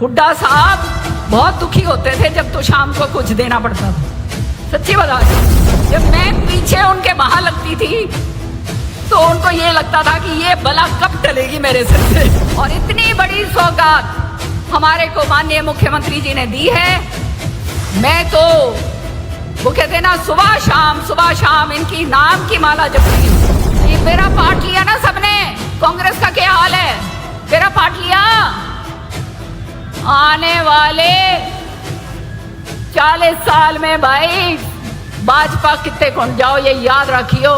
हुड्डा साहब बहुत दुखी होते थे जब तो शाम को कुछ देना पड़ता था। सच्ची बता रही, जब मैं पीछे उनके वहां लगती थी तो उनको ये लगता था कि ये बला कब टलेगी मेरे सिर से। और इतनी बड़ी सौगात हमारे को माननीय मुख्यमंत्री जी ने दी है। मैं तो वो कहते हैं ना, सुबह शाम इनकी नाम की माला जपती हूँ। ये मेरा पार्ट लिया ना सबने, कांग्रेस का क्या हाल है, मेरा पार्ट लिया। आने वाले 40 साल में भाई भाजपा कितने कौन जाओ, ये याद रखियो।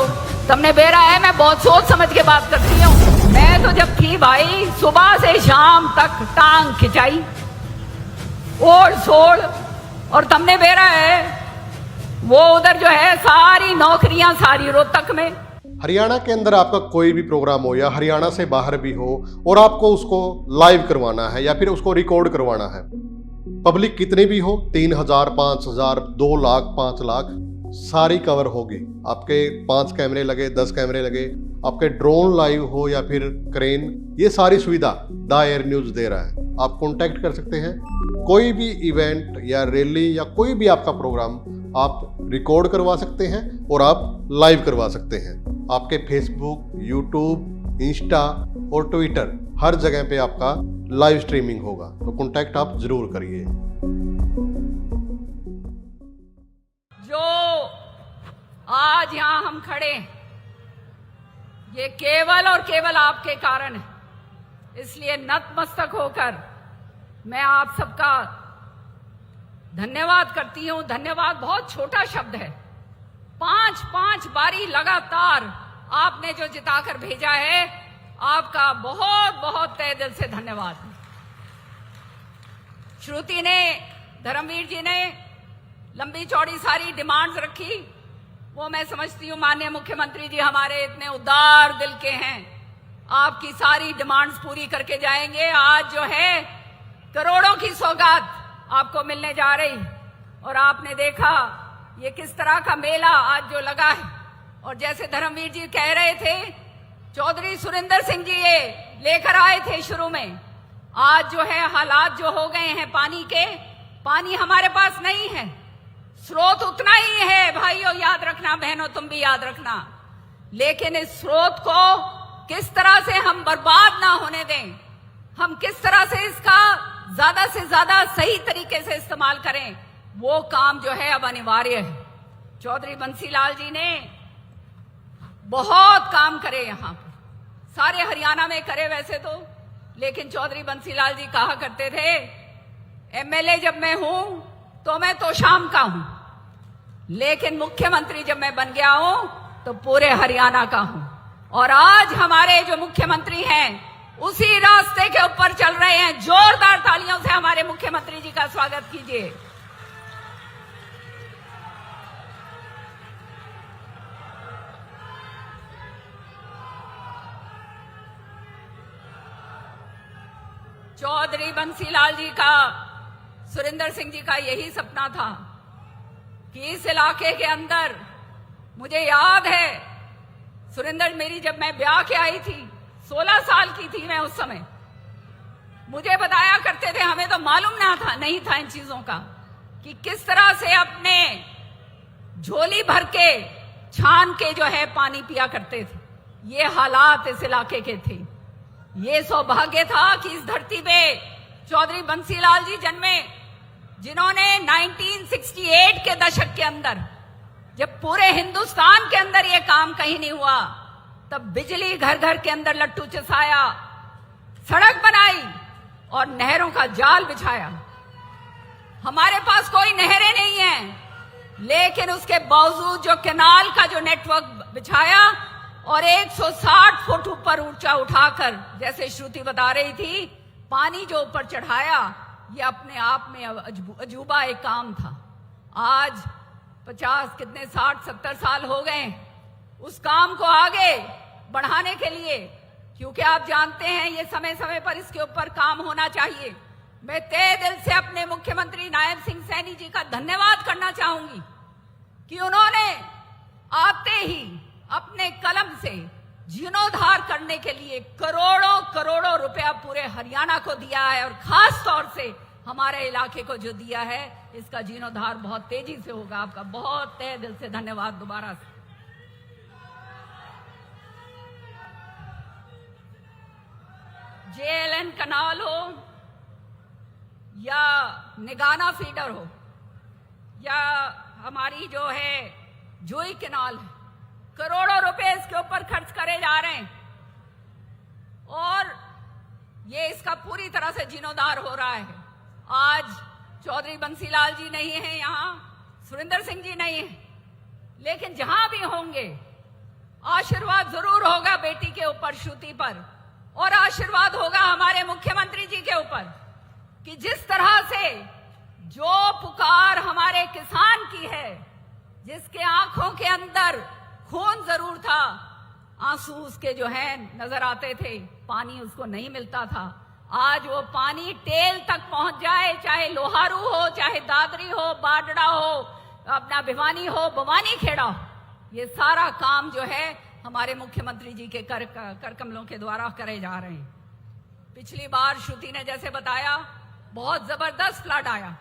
तुमने बेरा है, मैं बहुत सोच समझ के बात करती हूँ। मैं तो जब थी भाई सुबह से शाम तक टांग खिंचाई ओढ़ सोड़, और तुमने बेरा है वो उधर जो है सारी नौकरियां सारी रोहतक में। हरियाणा के अंदर आपका कोई भी प्रोग्राम हो या हरियाणा से बाहर भी हो और आपको उसको लाइव करवाना है या फिर उसको रिकॉर्ड करवाना है, पब्लिक कितनी भी हो, 3000, 5000, 2 लाख, 5 लाख, सारी कवर होगी। आपके 5 कैमरे लगे, 10 कैमरे लगे, आपके ड्रोन लाइव हो या फिर क्रेन, ये सारी सुविधा द एयर न्यूज दे रहा है। आप कॉन्टैक्ट कर सकते हैं। कोई भी इवेंट या रैली या कोई भी आपका प्रोग्राम आप रिकॉर्ड करवा सकते हैं और आप लाइव करवा सकते हैं। आपके फेसबुक, यूट्यूब, इंस्टा और ट्विटर हर जगह पे आपका लाइव स्ट्रीमिंग होगा, तो कॉन्टैक्ट आप जरूर करिए। जो आज यहां हम खड़े, ये केवल और केवल आपके कारण है। इसलिए नतमस्तक होकर मैं आप सबका धन्यवाद करती हूं। धन्यवाद बहुत छोटा शब्द है। 5 बारी लगातार आपने जो जिताकर भेजा है, आपका बहुत बहुत तहे दिल से धन्यवाद। श्रुति ने, धर्मवीर जी ने लंबी चौड़ी सारी डिमांड्स रखी। वो मैं समझती हूँ माननीय मुख्यमंत्री जी हमारे इतने उदार दिल के हैं, आपकी सारी डिमांड्स पूरी करके जाएंगे। आज जो है करोड़ों की सौगात आपको मिलने जा रही, और आपने देखा ये किस तरह का मेला आज जो लगा है। और जैसे धर्मवीर जी कह रहे थे, चौधरी सुरेंद्र सिंह जी ये लेकर आए थे शुरू में। आज जो है हालात जो हो गए हैं पानी के, पानी हमारे पास नहीं है, स्रोत उतना ही है भाइयों, याद रखना, बहनों तुम भी याद रखना। लेकिन इस स्रोत को किस तरह से हम बर्बाद ना होने दें, हम किस तरह से इसका ज्यादा से ज्यादा सही तरीके से इस्तेमाल करें, वो काम जो है अब अनिवार्य है। चौधरी बंसीलाल जी ने बहुत काम करे यहां पर, सारे हरियाणा में करे वैसे तो, लेकिन चौधरी बंसीलाल जी कहा करते थे, एमएलए जब मैं हूं तो मैं तो शाम का हूं, लेकिन मुख्यमंत्री जब मैं बन गया हूं तो पूरे हरियाणा का हूं। और आज हमारे जो मुख्यमंत्री हैं उसी रास्ते के ऊपर चल रहे हैं। जोरदार तालियों से हमारे मुख्यमंत्री जी का स्वागत कीजिए। चौधरी बंसीलाल जी का, सुरेंद्र सिंह जी का यही सपना था कि इस इलाके के अंदर, मुझे याद है सुरेंद्र, मेरी जब मैं ब्याह के आई थी, 16 साल की थी मैं उस समय, मुझे बताया करते थे, हमें तो मालूम नहीं था इन चीजों का, कि किस तरह से अपने झोली भर के छान के जो है पानी पिया करते थे। ये हालात इस इलाके के थे। ये सौभाग्य था कि इस धरती पे चौधरी बंसीलाल जी जन्मे, जिन्होंने 1968 के दशक के अंदर, जब पूरे हिंदुस्तान के अंदर ये काम कहीं नहीं हुआ, तब बिजली घर घर के अंदर लट्टू चसाया, सड़क बनाई और नहरों का जाल बिछाया। हमारे पास कोई नहरें नहीं है, लेकिन उसके बावजूद जो कैनाल का जो नेटवर्क बिछाया और 160 फुट ऊपर ऊंचा उठाकर, जैसे श्रुति बता रही थी, पानी जो ऊपर चढ़ाया, ये अपने आप में अजूबा एक काम था। आज 50 कितने 60-70 साल हो गए उस काम को आगे बढ़ाने के लिए, क्योंकि आप जानते हैं ये समय समय पर इसके ऊपर काम होना चाहिए। मैं तहे दिल से अपने मुख्यमंत्री नायब सिंह सैनी जी का धन्यवाद करना चाहूंगी कि उन्होंने आते ही अपने कलम से जीर्णोद्धार करने के लिए करोड़ों करोड़ों रुपया पूरे हरियाणा को दिया है और खास तौर से हमारे इलाके को जो दिया है, इसका जीर्णोद्धार बहुत तेजी से होगा। आपका बहुत तहे दिल से धन्यवाद दोबारा से। JLN कनाल हो या निगाना फीडर हो या हमारी जो है जोई कनाल है, करोड़ों रुपए इसके ऊपर खर्च करे जा रहे हैं और ये इसका पूरी तरह से जीर्णोद्धार हो रहा है। आज चौधरी बंसीलाल जी नहीं है यहाँ, सुरेंद्र सिंह जी नहीं है, लेकिन जहां भी होंगे आशीर्वाद जरूर होगा बेटी के ऊपर, श्रुति पर, और आशीर्वाद होगा हमारे मुख्यमंत्री जी के ऊपर कि जिस तरह से जो पुकार हमारे किसान की है, जिसके आंखों के अंदर खून जरूर था, आंसू उसके जो है नजर आते थे, पानी उसको नहीं मिलता था, आज वो पानी टेल तक पहुंच जाए, चाहे लोहारू हो, चाहे दादरी हो, बाडड़ा हो, अपना भिवानी हो, भवानी खेड़ा हो, ये सारा काम जो है हमारे मुख्यमंत्री जी के कर कमलों के द्वारा करे जा रहे हैं। पिछली बार श्रुति ने जैसे बताया, बहुत जबरदस्त फ्लड आया।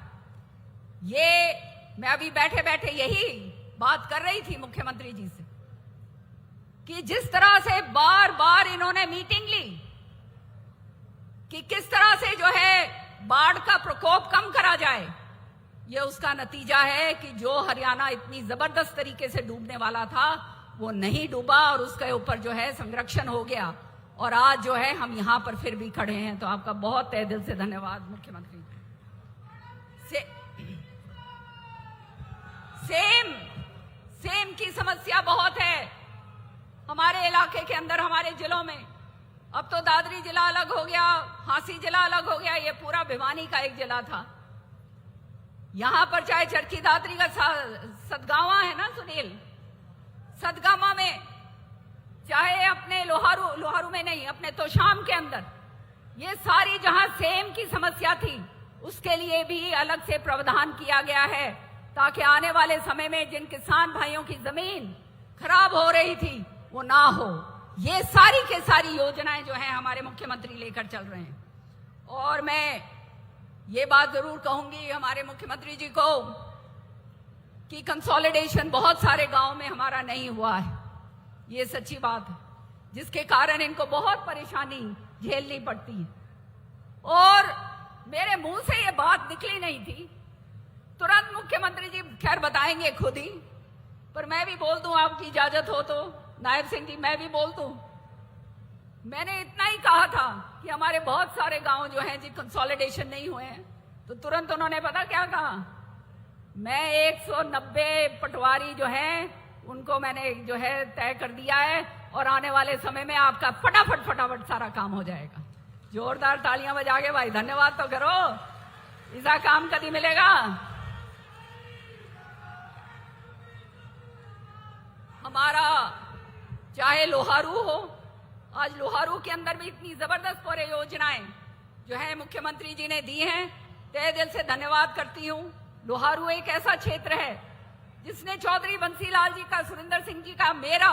ये मैं अभी बैठे बैठे यही बात कर रही थी मुख्यमंत्री जी से कि जिस तरह से बार बार इन्होंने मीटिंग ली कि किस तरह से जो है बाढ़ का प्रकोप कम करा जाए, ये उसका नतीजा है कि जो हरियाणा इतनी जबरदस्त तरीके से डूबने वाला था वो नहीं डूबा और उसके ऊपर जो है संरक्षण हो गया और आज जो है हम यहां पर फिर भी खड़े हैं। तो आपका बहुत तहे दिल से धन्यवाद मुख्यमंत्री। सेम की समस्या बहुत है हमारे इलाके के अंदर, हमारे जिलों में। अब तो दादरी जिला अलग हो गया, हांसी जिला अलग हो गया, ये पूरा भिवानी का एक जिला था। यहां पर चाहे चरखी दादरी का सदगावा है ना सुनील, सदगामा में, चाहे अपने लोहारू में नहीं, अपने तोशाम के अंदर, ये सारी जहां सेम की समस्या थी उसके लिए भी अलग से प्रावधान किया गया है ताकि आने वाले समय में जिन किसान भाइयों की जमीन खराब हो रही थी वो ना हो। ये सारी के सारी योजनाएं जो हैं हमारे मुख्यमंत्री लेकर चल रहे हैं। और मैं ये बात जरूर कहूंगी हमारे मुख्यमंत्री जी को कि कंसोलिडेशन बहुत सारे गांव में हमारा नहीं हुआ है, ये सच्ची बात है, जिसके कारण इनको बहुत परेशानी झेलनी पड़ती है। और मेरे मुंह से ये बात निकली नहीं थी, तुरंत मुख्यमंत्री जी खैर बताएंगे खुद ही, पर मैं भी बोल दूं आपकी इजाजत हो तो, नायब सिंह जी मैं भी बोल दूं। मैंने इतना ही कहा था कि हमारे बहुत सारे गांव जो हैं जी कंसोलिडेशन नहीं हुए हैं, तो तुरंत उन्होंने पता क्या कहा, मैं 190 पटवारी जो हैं उनको मैंने जो है तय कर दिया है और आने वाले समय में आपका फटाफट सारा काम हो जाएगा। जोरदार तालियां बजा के भाई धन्यवाद तो करो, ऐसा काम कभी मिलेगा। हमारा चाहे लोहारू हो, आज लोहारू के अंदर भी इतनी जबरदस्त परियोजनाएं जो है मुख्यमंत्री जी ने दी हैं, तहे दिल से धन्यवाद करती हूं। लोहारू एक ऐसा क्षेत्र है जिसने चौधरी बंसीलाल जी का, सुरेंद्र सिंह जी का, मेरा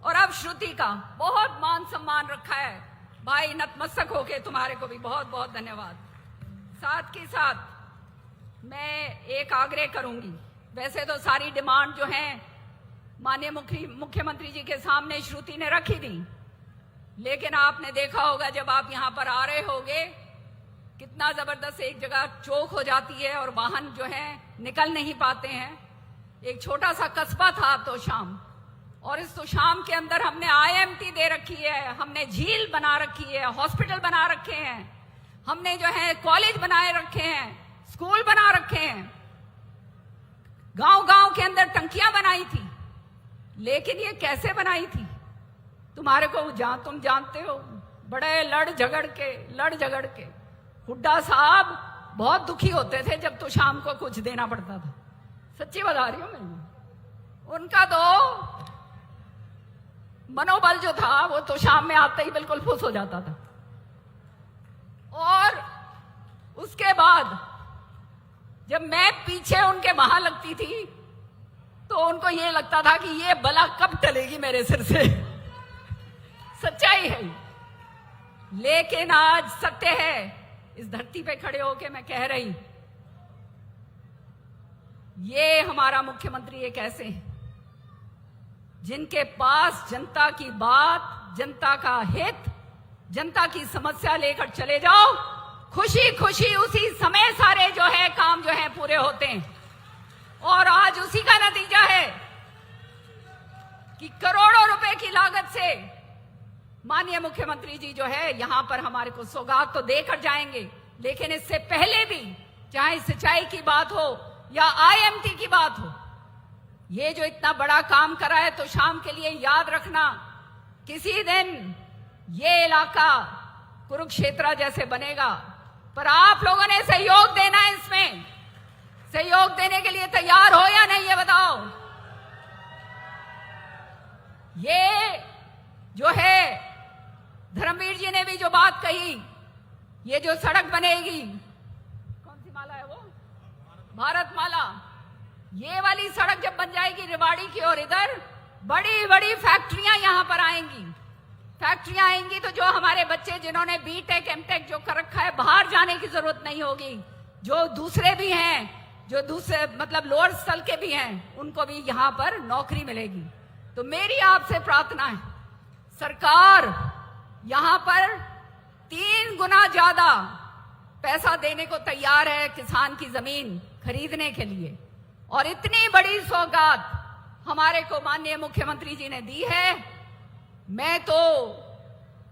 और अब श्रुति का बहुत मान सम्मान रखा है। भाई नतमस्तक होके तुम्हारे को भी बहुत बहुत धन्यवाद। साथ के साथ मैं एक आग्रह करूंगी, वैसे तो सारी डिमांड जो है माननीय मुख्यमंत्री जी के सामने श्रुति ने रखी थी, लेकिन आपने देखा होगा जब आप यहां पर आ रहे होगे कितना जबरदस्त एक जगह चौक हो जाती है और वाहन जो है निकल नहीं पाते हैं। एक छोटा सा कस्बा था तोशाम, और इस तोशाम के अंदर हमने IMT दे रखी है, हमने झील बना रखी है, हॉस्पिटल बना रखे हैं, हमने जो है कॉलेज बनाए रखे हैं, स्कूल बना रखे हैं, गांव-गांव के अंदर टंकियां बनाई थी। लेकिन ये कैसे बनाई थी तुम्हारे को तुम जानते हो, बड़े लड़ झगड़ के हुड्डा साहब बहुत दुखी होते थे जब तो शाम को कुछ देना पड़ता था। सच्ची बता रही हूं मैं, उनका तो मनोबल जो था वो तो शाम में आते ही बिल्कुल फुस हो जाता था। और उसके बाद जब मैं पीछे उनके वहां लगती थी तो उनको ये लगता था कि ये बला कब टलेगी मेरे सिर से। सच्चाई है। लेकिन आज सत्य है, इस धरती पे खड़े होके मैं कह रही, ये हमारा मुख्यमंत्री एक ऐसे हैं जिनके पास जनता की बात, जनता का हित, जनता की समस्या लेकर चले जाओ, खुशी खुशी उसी समय सारे जो है काम जो है पूरे होते हैं। और आज उसी का नतीजा है कि करोड़ों रुपए की लागत से माननीय मुख्यमंत्री जी जो है यहां पर हमारे को सौगात तो देकर जाएंगे, लेकिन इससे पहले भी चाहे सिंचाई की बात हो या IMT की बात हो, ये जो इतना बड़ा काम करा है, तो शाम के लिए याद रखना, किसी दिन ये इलाका कुरुक्षेत्र जैसे बनेगा। पर आप लोगों ने सहयोग देना है, इसमें सहयोग देने के लिए तैयार हो या नहीं, ये बताओ। ये जो है धर्मवीर जी ने भी जो बात कही, ये जो सड़क बनेगी, कौन सी माला है वो, भारत माला, ये वाली सड़क जब बन जाएगी रेवाड़ी की ओर, इधर बड़ी बड़ी फैक्ट्रियां यहां पर आएंगी। फैक्ट्रियां आएंगी तो जो हमारे बच्चे जिन्होंने BTech MTech जो कर रखा है, बाहर जाने की जरूरत नहीं होगी। जो दूसरे भी हैं, जो दूसरे मतलब लोअर स्थल के भी हैं, उनको भी यहां पर नौकरी मिलेगी। तो मेरी आपसे प्रार्थना है, सरकार यहां पर 3 गुना ज्यादा पैसा देने को तैयार है किसान की जमीन खरीदने के लिए, और इतनी बड़ी सौगात हमारे को माननीय मुख्यमंत्री जी ने दी है। मैं तो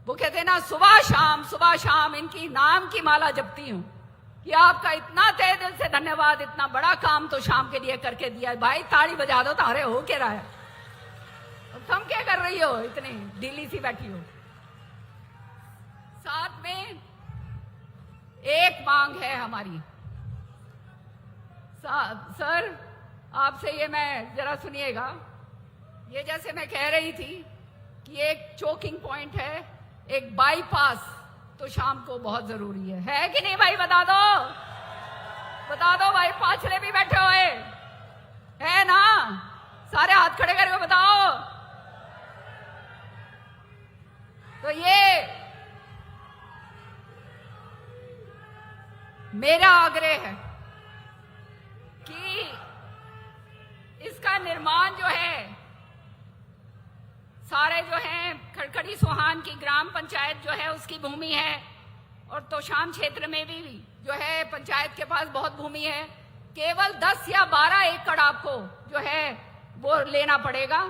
वो कहते हैं ना, सुबह शाम इनकी नाम की माला जपती हूं कि आपका इतना तहे दिल से धन्यवाद, इतना बड़ा काम तो शाम के लिए करके दिया है। भाई ताड़ी बजा दो, तारे हो के रहा है, तुम क्या कर रही हो, इतनी ढीली सी बैठी हो। साथ में एक मांग है हमारी, सर आपसे ये मैं जरा सुनिएगा। ये जैसे मैं कह रही थी कि एक चोकिंग पॉइंट है, एक बाईपास तो शाम को बहुत जरूरी है कि नहीं भाई, बता दो भाई, पाछले भी बैठे हुए है ना, सारे हाथ खड़े करके बताओ। तो ये मेरा आग्रह है कि इसका निर्माण जो है, सारे जो हैं खड़खड़ी सोहान की ग्राम पंचायत जो है उसकी भूमि है, और तोशाम क्षेत्र में भी जो है पंचायत के पास बहुत भूमि है। केवल 10 या 12 एकड़ आपको जो है वो लेना पड़ेगा,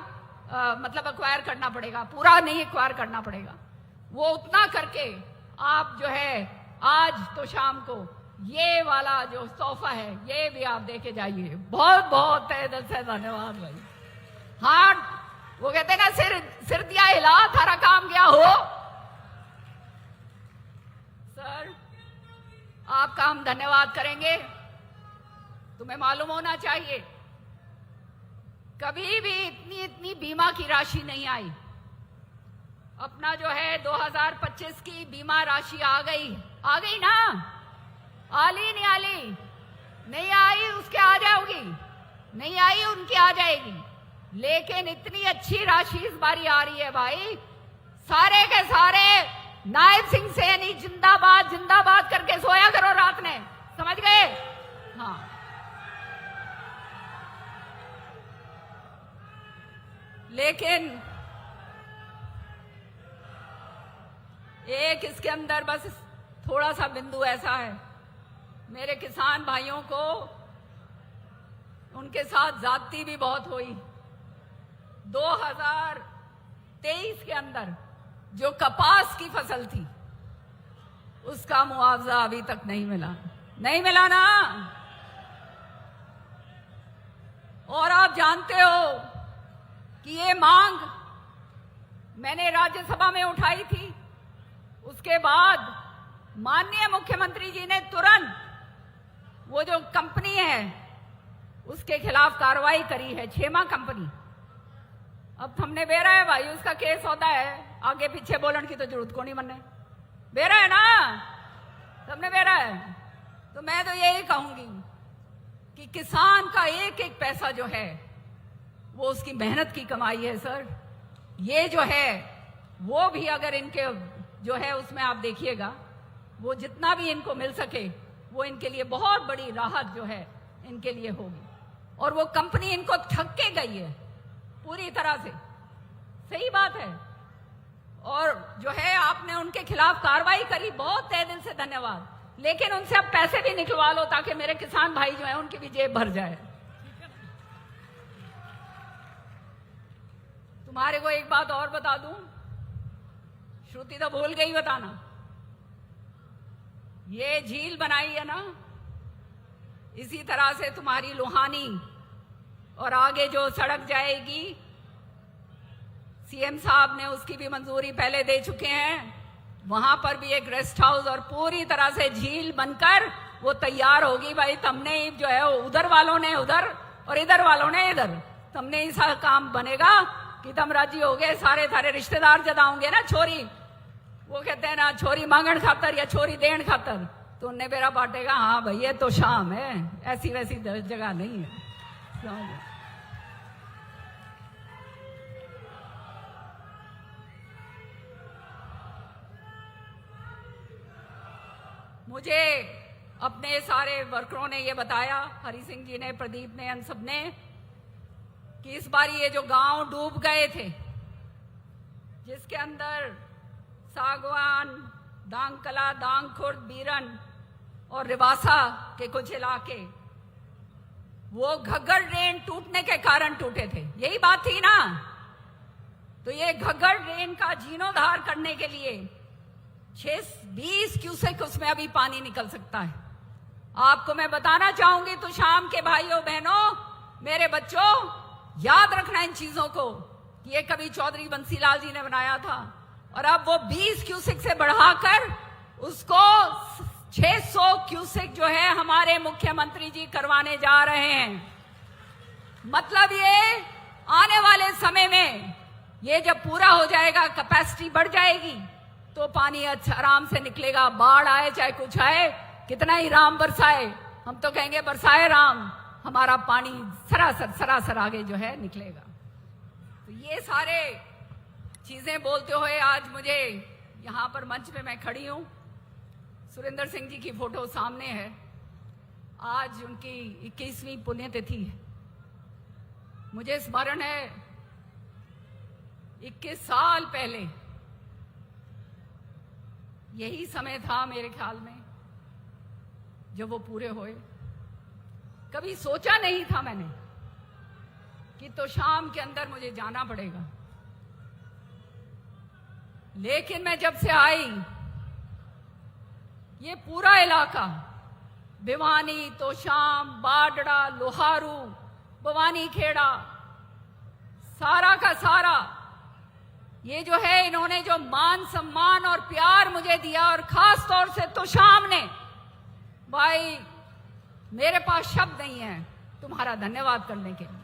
मतलब एक्वायर करना पड़ेगा, पूरा नहीं एक्वायर करना पड़ेगा। वो उतना करके आप जो है आज तो शाम को ये वाला जो तोहफा है ये भी आप देके जाइए। बहुत बहुत तहे दिल से धन्यवाद भाई। हाँ, वो कहते ना, सिर दिया हिला, थारा काम गया हो। सर आपका हम धन्यवाद करेंगे। तुम्हें मालूम होना चाहिए, कभी भी इतनी बीमा की राशि नहीं आई। अपना जो है 2025 की बीमा राशि आ गई ना, आली नहीं आली, नहीं आई उसके आ जाओगी, नहीं आई उनकी आ जाएगी। लेकिन इतनी अच्छी राशि इस बारी आ रही है भाई, सारे के सारे नायब सिंह सैनी जिंदाबाद जिंदाबाद करके सोया करो रात में, समझ गए। हाँ, लेकिन एक इसके अंदर बस थोड़ा सा बिंदु ऐसा है, मेरे किसान भाइयों को उनके साथ जाति भी बहुत हुई। 2023 के अंदर जो कपास की फसल थी उसका मुआवजा अभी तक नहीं मिला ना। और आप जानते हो कि ये मांग मैंने राज्यसभा में उठाई थी, उसके बाद माननीय मुख्यमंत्री जी ने तुरंत वो जो कंपनी है उसके खिलाफ कार्रवाई करी है, क्षेमा कंपनी। अब हमने बेरा है भाई, उसका केस होता है, आगे पीछे बोलन की तो जरूरत को नहीं मने, बेरा है ना, सबने बेरा है। तो मैं तो यही कहूंगी कि किसान का एक एक पैसा जो है वो उसकी मेहनत की कमाई है सर। ये जो है वो भी अगर इनके जो है उसमें आप देखिएगा, वो जितना भी इनको मिल सके वो इनके लिए बहुत बड़ी राहत जो है इनके लिए होगी। और वो कंपनी इनको ठग के गई है पूरी तरह से, सही बात है। और जो है आपने उनके खिलाफ कार्रवाई करी, बहुत तहे दिल से धन्यवाद। लेकिन उनसे अब पैसे भी निकलवा लो ताकि मेरे किसान भाई जो है उनकी भी जेब भर जाए। तुम्हारे को एक बात और बता दूं, श्रुति तो भूल गई बताना, ये झील बनाई है ना, इसी तरह से तुम्हारी लुहानी और आगे जो सड़क जाएगी, सीएम साहब ने उसकी भी मंजूरी पहले दे चुके हैं। वहां पर भी एक रेस्ट हाउस और पूरी तरह से झील बनकर वो तैयार होगी। भाई तुमने जो है उधर वालों ने उधर और इधर वालों ने इधर, तुमने ऐसा काम बनेगा कि तुम राजी हो गए। सारे थारे रिश्तेदार जदा होंगे ना, छोरी वो कहते हैं ना, छोरी मांगण खातर या छोरी देण खातर, तो उन्हें मेरा बांटेगा। हाँ भाई ये तो शाम है, ऐसी वैसी जगह नहीं है। मुझे अपने सारे वर्करों ने ये बताया, हरि सिंह जी ने, प्रदीप ने, हम सब ने, कि इस बार ये जो गांव डूब गए थे, जिसके अंदर सागवान, दांगकला, दांगखुर्द, बीरन और रिवासा के कुछ इलाके, वो घग्गर ड्रेन टूटने के कारण टूटे थे, यही बात थी ना। तो ये घग्गर ड्रेन का जीर्णोद्धार करने के लिए 20 क्यूसेक उसमें अभी पानी निकल सकता है। आपको मैं बताना चाहूंगी, तो शाम के भाइयों बहनों, मेरे बच्चों, याद रखना इन चीजों को। ये कभी चौधरी बंसीलाल जी ने बनाया था और अब वो 20 क्यूसेक से बढ़ाकर उसको 600 क्यूसेक जो है हमारे मुख्यमंत्री जी करवाने जा रहे हैं। मतलब ये आने वाले समय में ये जब पूरा हो जाएगा, कैपेसिटी बढ़ जाएगी, तो पानी अच्छा आराम से निकलेगा। बाढ़ आए चाहे कुछ आए, कितना ही राम बरसाए, हम तो कहेंगे बरसाए राम, हमारा पानी सरासर आगे जो है निकलेगा। तो ये सारे चीजें बोलते हुए आज मुझे यहाँ पर मंच पे मैं खड़ी हूँ। सुरेंद्र सिंह जी की फोटो सामने है। आज उनकी 21वीं पुण्यतिथि है। मुझे स्मरण है 21 साल पहले यही समय था मेरे ख्याल में जब वो पूरे हुए। कभी सोचा नहीं था मैंने कि तो शाम के अंदर मुझे जाना पड़ेगा, लेकिन मैं जब से आई, ये पूरा इलाका, भिवानी, तोशाम, बाडड़ा, लोहारू, भवानी खेड़ा, सारा का सारा, ये जो है इन्होंने जो मान सम्मान और प्यार मुझे दिया, और खास तौर से तोशाम ने, भाई मेरे पास शब्द नहीं है तुम्हारा धन्यवाद करने के लिए।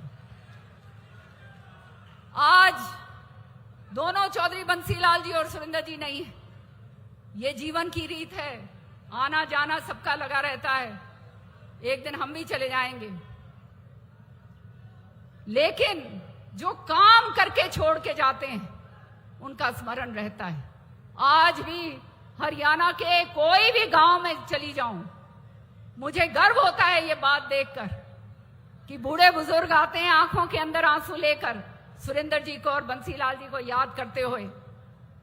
आज दोनों चौधरी बंसीलाल जी और सुरेंद्र जी नहीं है, ये जीवन की रीत है। आना जाना सबका लगा रहता है, एक दिन हम भी चले जाएंगे, लेकिन जो काम करके छोड़ के जाते हैं उनका स्मरण रहता है। आज भी हरियाणा के कोई भी गांव में चली जाऊं, मुझे गर्व होता है ये बात देखकर कि बूढ़े बुजुर्ग आते हैं आंखों के अंदर आंसू लेकर सुरेंद्र जी को और बंसीलाल जी को याद करते हुए,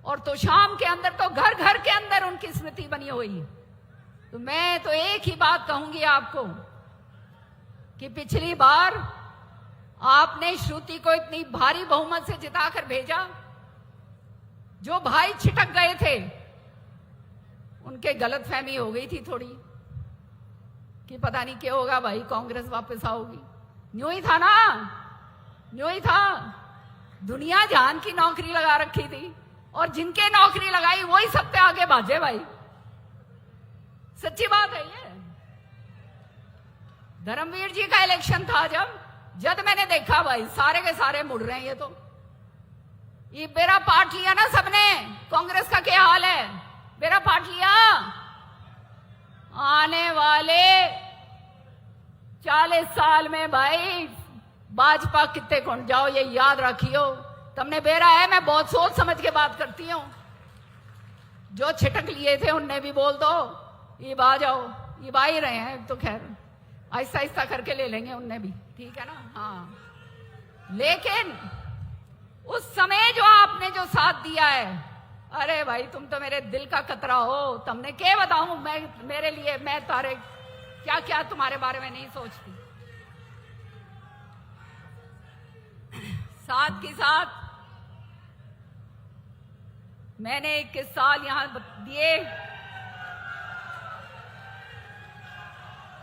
और तो शाम के अंदर तो घर घर के अंदर उनकी स्मृति बनी हुई है। तो मैं तो एक ही बात कहूंगी आपको कि पिछली बार आपने श्रुति को इतनी भारी बहुमत से जिताकर भेजा, जो भाई छिटक गए थे उनके गलतफहमी हो गई थी थोड़ी कि पता नहीं क्या होगा भाई, कांग्रेस वापस आओगी। न्यू ही था ना, न्यू ही था। दुनिया जान की नौकरी लगा रखी थी, और जिनके नौकरी लगाई वही सबसे आगे भाजे भाई, सच्ची बात है ये। धर्मवीर जी का इलेक्शन था जब मैंने देखा भाई सारे के सारे मुड़ रहे हैं, ये बेरा पाट लिया ना सबने। कांग्रेस का क्या हाल है, बेरा पाट लिया। आने वाले 40 साल में भाई भाजपा कितने कौन जाओ, ये याद रखियो तुमने बेरा है, मैं बहुत सोच समझ के बात करती हूँ। जो छिटक लिए थे उनने भी बोल दो, ईब आ जाओ, ईब आ ही रहे हैं, तो खैर आहिस्ता आहिस्ता करके ले लेंगे उनने भी, ठीक है ना। हाँ, लेकिन उस समय जो आपने जो साथ दिया है, अरे भाई तुम तो मेरे दिल का कतरा हो। तुमने क्या बताऊं मैं, मेरे लिए मैं तारे क्या क्या तुम्हारे बारे में नहीं सोचती। साथ के साथ मैंने 21 साल यहां दिए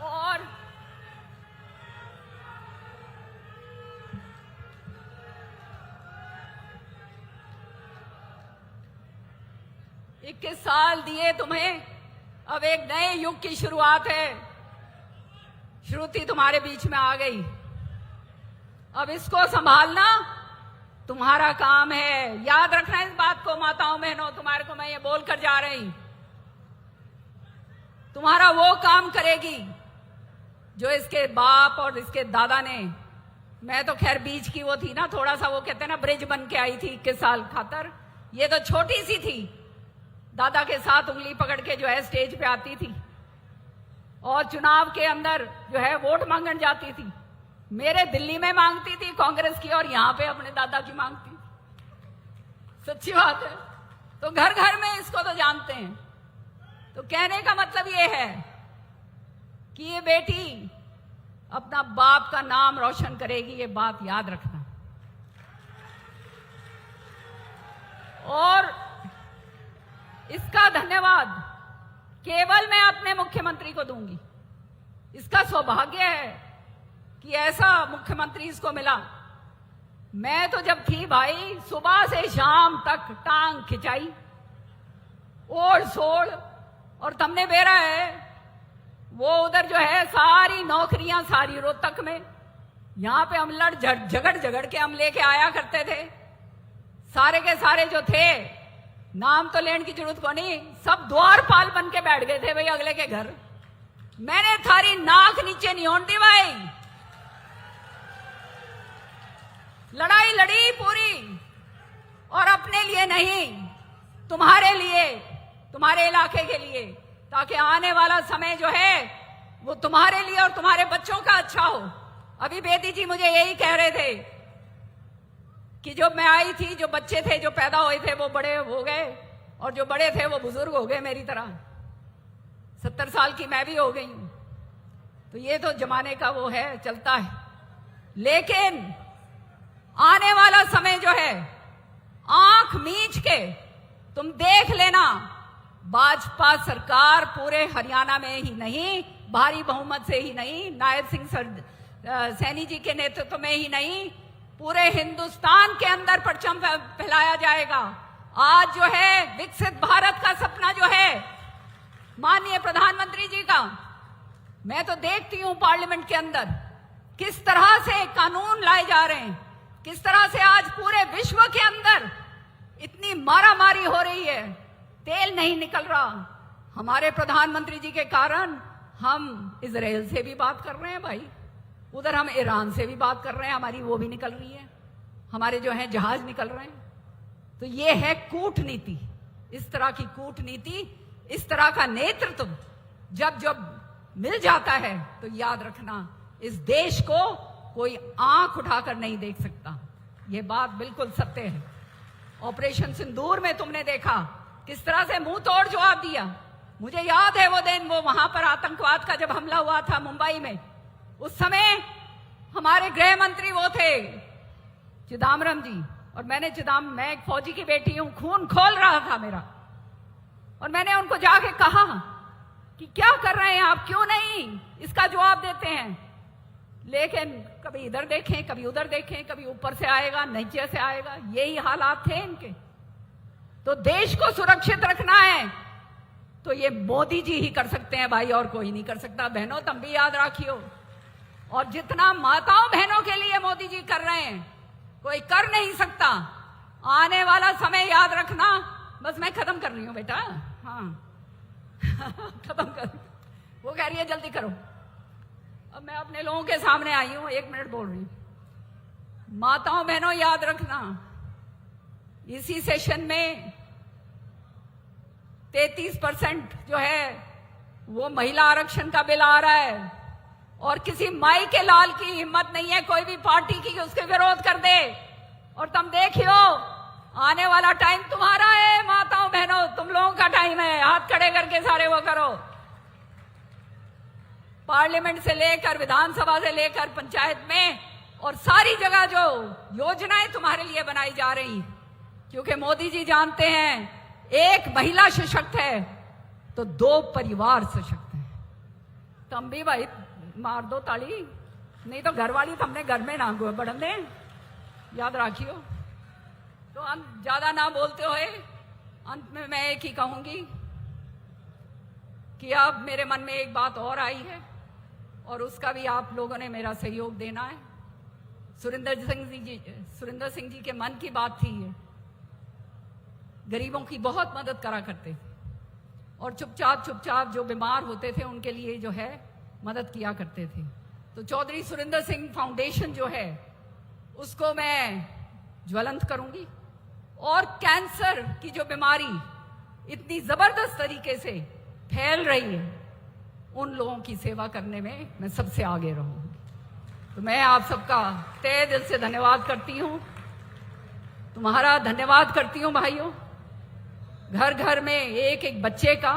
और इक्कीस साल दिए तुम्हें। अब एक नए युग की शुरुआत है। श्रुति तुम्हारे बीच में आ गई, अब इसको संभालना तुम्हारा काम है। याद रखना इस बात को माताओं बहनों, तुम्हारे को मैं ये बोल कर जा रही, तुम्हारा वो काम करेगी जो इसके बाप और इसके दादा ने। मैं तो खैर बीच की वो थी ना, थोड़ा सा वो कहते हैं ना ब्रिज बन के आई थी 21 साल खातर। ये तो छोटी सी थी, दादा के साथ उंगली पकड़ के जो है स्टेज पे आती थी और चुनाव के अंदर जो है वोट मांगने जाती थी। मेरे दिल्ली में मांगती थी कांग्रेस की और यहां पे अपने दादा की मांगती थी। सच्ची बात है। तो घर घर में इसको तो जानते हैं। तो कहने का मतलब ये है कि ये बेटी अपना बाप का नाम रोशन करेगी, ये बात याद रखना। और इसका धन्यवाद केवल मैं अपने मुख्यमंत्री को दूंगी। इसका सौभाग्य है कि ऐसा मुख्यमंत्री इसको मिला। मैं तो जब थी भाई, सुबह से शाम तक टांग खिंचाई, ओढ़ सोड़, और तुमने बेरा है वो उधर जो है सारी नौकरियां सारी रोहतक में, यहां पे हम लड़ झगड़ झगड़ के हम लेके आया करते थे। सारे के सारे जो थे, नाम तो लेने की जरूरत को नहीं, सब द्वारपाल बन के बैठ गए थे भाई अगले के घर। मैंने थारी नाक नीचे नहीं होने दी भाई। लड़ाई लड़ी पूरी, और अपने लिए नहीं, तुम्हारे लिए, तुम्हारे इलाके के लिए, ताकि आने वाला समय जो है वो तुम्हारे लिए और तुम्हारे बच्चों का अच्छा हो। अभी बेटी जी मुझे यही कह रहे थे कि जो मैं आई थी, जो बच्चे थे जो पैदा हुए थे वो बड़े हो गए, और जो बड़े थे वो बुजुर्ग हो गए मेरी तरह। 70 साल की मैं भी हो गई हूं। तो ये तो जमाने का वो है, चलता है। लेकिन आने वाला समय जो है, आंख मींच के तुम देख लेना, भाजपा सरकार पूरे हरियाणा में ही नहीं, भारी बहुमत से ही नहीं, नायब सिंह सैनी जी के नेतृत्व में ही नहीं, पूरे हिंदुस्तान के अंदर परचम फैलाया जाएगा। आज जो है विकसित भारत का सपना जो है माननीय प्रधानमंत्री जी का, मैं तो देखती हूं पार्लियामेंट के अंदर किस तरह से कानून लाए जा रहे हैं, किस तरह से आज पूरे विश्व के अंदर इतनी मारामारी हो रही है, तेल नहीं निकल रहा। हमारे प्रधानमंत्री जी के कारण हम इजराइल से भी बात कर रहे हैं भाई, उधर हम ईरान से भी बात कर रहे हैं, हमारी वो भी निकल रही है, हमारे जो है जहाज निकल रहे हैं। तो ये है कूटनीति। इस तरह की कूटनीति, इस तरह का नेतृत्व जब जब मिल जाता है तो याद रखना, इस देश को कोई आंख उठाकर नहीं देख सकता। ये बात बिल्कुल सत्य है। ऑपरेशन सिंदूर में तुमने देखा किस तरह से मुंह तोड़ जवाब दिया। मुझे याद है वो दिन, वो वहां पर आतंकवाद का जब हमला हुआ था मुंबई में, उस समय हमारे गृह मंत्री वो थे चिदम्बरम जी, और मैं एक फौजी की बेटी हूं, खून खोल रहा था मेरा, और मैंने उनको जाके कहा कि क्या कर रहे हैं आप, क्यों नहीं इसका जवाब देते हैं। लेकिन कभी इधर देखें, कभी उधर देखें, कभी ऊपर से आएगा, नीचे से आएगा, यही हालात थे इनके। तो देश को सुरक्षित रखना है तो ये मोदी जी ही कर सकते हैं भाई, और कोई नहीं कर सकता। बहनों तुम भी याद रखियो, और जितना माताओं बहनों के लिए मोदी जी कर रहे हैं कोई कर नहीं सकता। आने वाला समय याद रखना। बस मैं खत्म कर रही हूं बेटा, हाँ खत्म कर। वो कह रही है जल्दी करो। अब मैं अपने लोगों के सामने आई हूं, 1 मिनट बोल रही हूं। माताओं बहनों याद रखना, इसी सेशन में 33% जो है वो महिला आरक्षण का बिल आ रहा है, और किसी माई के लाल की हिम्मत नहीं है कोई भी पार्टी की उसके विरोध कर दे। और तुम देखियो, आने वाला टाइम तुम्हारा है माताओं बहनों, तुम लोगों का टाइम है। हाथ खड़े करके सारे वो करो। पार्लियामेंट से लेकर विधानसभा से लेकर पंचायत में और सारी जगह जो योजनाएं तुम्हारे लिए बनाई जा रही, क्योंकि मोदी जी जानते हैं एक महिला सशक्त है तो 2 परिवार सशक्त हैं। तुम भी भाई मार दो ताली, नहीं तो घरवाली तुमने घर में ना बढ़न दे, याद रखियो। तो अंत ज्यादा ना बोलते हुए अंत में मैं एक ही कहूंगी कि अब मेरे मन में एक बात और आई है और उसका भी आप लोगों ने मेरा सहयोग देना है। सुरेंद्र सिंह जी के मन की बात थी ये, गरीबों की बहुत मदद करा करते थे और चुपचाप जो बीमार होते थे उनके लिए जो है मदद किया करते थे। तो चौधरी सुरेंद्र सिंह फाउंडेशन जो है उसको मैं ज्वलंत करूंगी, और कैंसर की जो बीमारी इतनी जबरदस्त तरीके से फैल रही है उन लोगों की सेवा करने में मैं सबसे आगे रहूंगी। तो मैं आप सबका तहे दिल से धन्यवाद करती हूं, तुम्हारा धन्यवाद करती हूं भाइयों। घर घर में एक एक बच्चे का,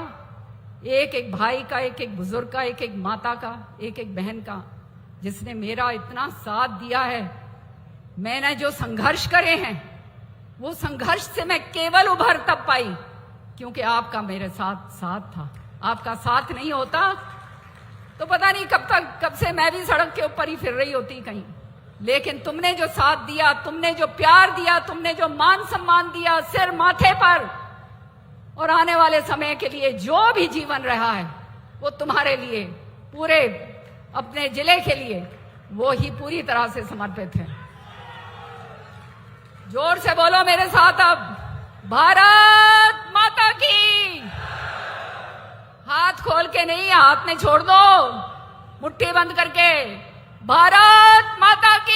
एक एक भाई का, एक एक बुजुर्ग का, एक एक माता का, एक एक बहन का, जिसने मेरा इतना साथ दिया है। मैंने जो संघर्ष करे हैं वो संघर्ष से मैं केवल उभर तब पाई क्योंकि आपका मेरे साथ था। आपका साथ नहीं होता तो पता नहीं कब से मैं भी सड़क के ऊपर ही फिर रही होती कहीं। लेकिन तुमने जो साथ दिया, तुमने जो प्यार दिया, तुमने जो मान सम्मान दिया सिर माथे पर, और आने वाले समय के लिए जो भी जीवन रहा है वो तुम्हारे लिए, पूरे अपने जिले के लिए वो ही पूरी तरह से समर्पित है। जोर से बोलो मेरे साथ अब, भारत माता की। हाथ खोल के नहीं, हाथ में छोड़ दो, मुट्ठी बंद करके, भारत माता की।